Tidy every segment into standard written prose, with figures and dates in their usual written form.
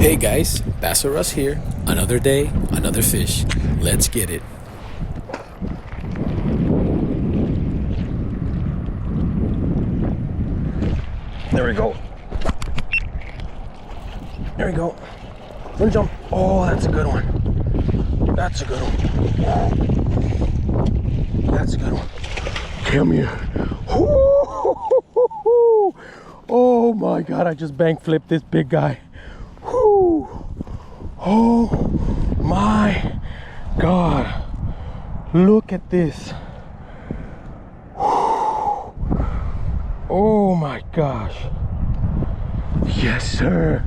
Hey guys, Bass R Us here. Another day, another fish. Let's get it. There we go. There we go. One jump. Oh, that's a good one. That's a good one. That's a good one. Come here. Oh my God, I just bank flipped this big guy. Oh my God. Look at this. Oh my gosh. Yes, sir.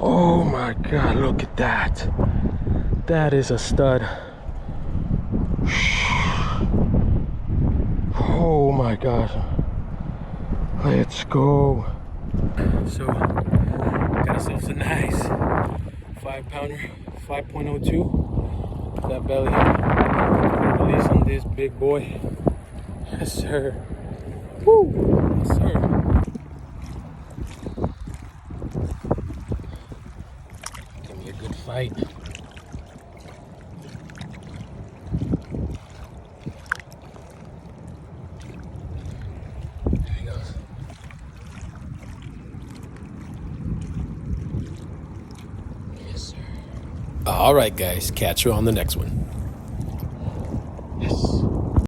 Oh my God, look at that. That is a stud. Oh my gosh. Let's go. So, got ourselves a nice 5-pounder, 5.02. That belly release on this big boy. Yes, sir. Woo! Yes, sir. Give me a good fight. There he goes. Yes, sir. All right, guys, catch you on the next one.